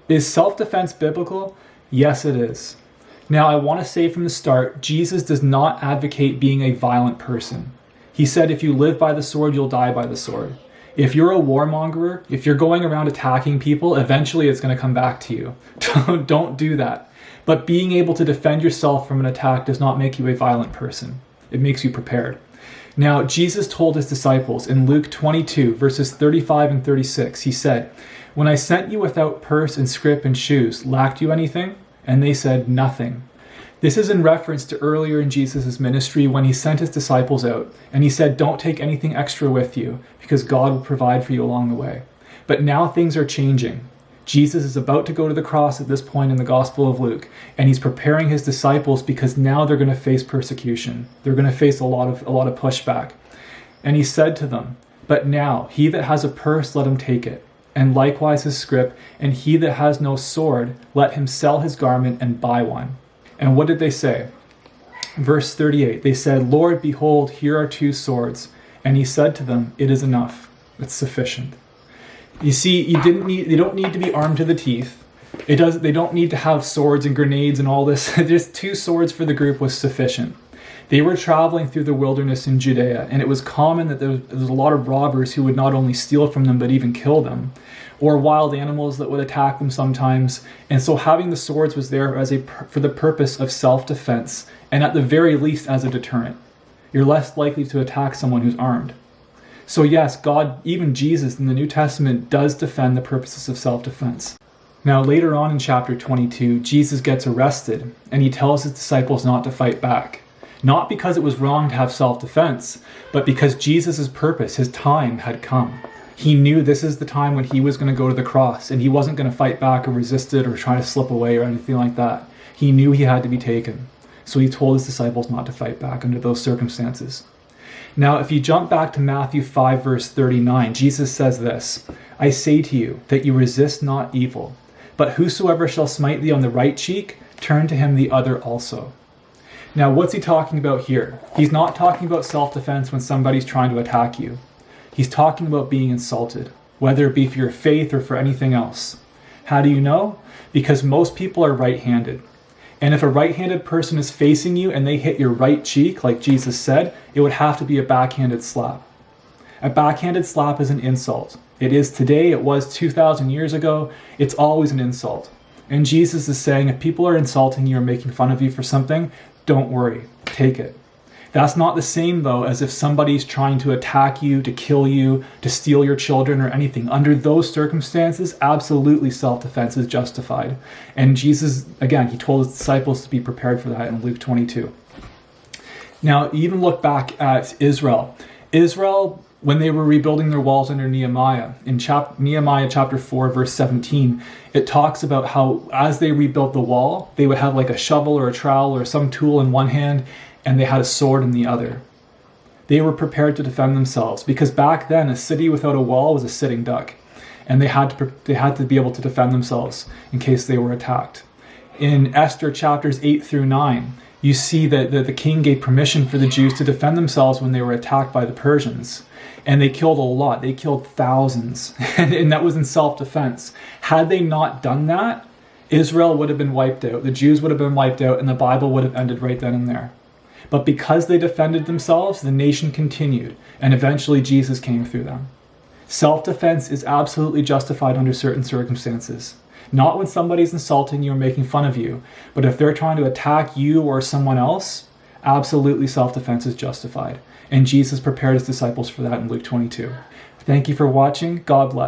Is self-defense biblical? Yes, it is. Now, I want to say from the start, Jesus does not advocate being a violent person. He said, if you live by the sword, you'll die by the sword. If you're a warmonger, if you're going around attacking people, eventually it's going to come back to you. Don't do that. But being able to defend yourself from an attack does not make you a violent person. It makes you prepared. Now, Jesus told his disciples in Luke 22, verses 35 and 36, he said, "When I sent you without purse and scrip and shoes, lacked you anything?" And they said, "Nothing." This is in reference to earlier in Jesus' ministry when he sent his disciples out, and he said, don't take anything extra with you, because God will provide for you along the way. But now things are changing. Jesus is about to go to the cross at this point in the Gospel of Luke, and he's preparing his disciples because now they're going to face persecution. They're going to face a lot of pushback. And he said to them, "But now he that has a purse, let him take it, and likewise his scrip, and he that has no sword, let him sell his garment and buy one." And what did they say? Verse 38, they said, "Lord, behold, here are 2 swords." And he said to them, "It is enough. It's sufficient." You see, they don't need to be armed to the teeth. They don't need to have swords and grenades and all this. Just 2 swords for the group was sufficient. They were traveling through the wilderness in Judea, and it was common that there was a lot of robbers who would not only steal from them, but even kill them, or wild animals that would attack them sometimes. And so having the swords was there for the purpose of self-defense, and at the very least as a deterrent. You're less likely to attack someone who's armed. So yes, God, even Jesus in the New Testament, does defend the purposes of self-defense. Now later on in chapter 22, Jesus gets arrested, and he tells his disciples not to fight back. Not because it was wrong to have self-defense, but because Jesus' purpose, his time, had come. He knew this is the time when he was going to go to the cross, and he wasn't going to fight back or resist it or try to slip away or anything like that. He knew he had to be taken. So he told his disciples not to fight back under those circumstances. Now, if you jump back to Matthew 5, verse 39, Jesus says this, "I say to you that you resist not evil, but whosoever shall smite thee on the right cheek, turn to him the other also." Now, what's he talking about here? He's not talking about self-defense when somebody's trying to attack you. He's talking about being insulted, whether it be for your faith or for anything else. How do you know? Because most people are right-handed. And if a right-handed person is facing you and they hit your right cheek, like Jesus said, it would have to be a backhanded slap. A backhanded slap is an insult. It is today, it was 2,000 years ago, it's always an insult. And Jesus is saying, if people are insulting you or making fun of you for something, don't worry, take it. That's not the same, though, as if somebody's trying to attack you, to kill you, to steal your children or anything. Under those circumstances, absolutely self-defense is justified. And Jesus, again, he told his disciples to be prepared for that in Luke 22. Now, even look back at Israel. Israel, when they were rebuilding their walls under Nehemiah, in Nehemiah chapter 4, verse 17, it talks about how as they rebuilt the wall, they would have like a shovel or a trowel or some tool in one hand, and they had a sword in the other. They were prepared to defend themselves, because back then a city without a wall was a sitting duck, and they had to be able to defend themselves in case they were attacked. In Esther chapters 8 through 9, you see that the king gave permission for the Jews to defend themselves when they were attacked by the Persians. And they killed a lot. They killed thousands. And that was in self-defense. Had they not done that, Israel would have been wiped out. The Jews would have been wiped out, and the Bible would have ended right then and there. But because they defended themselves, the nation continued, and eventually Jesus came through them. Self-defense is absolutely justified under certain circumstances. Not when somebody's insulting you or making fun of you, but if they're trying to attack you or someone else, absolutely self-defense is justified. And Jesus prepared his disciples for that in Luke 22. Thank you for watching. God bless.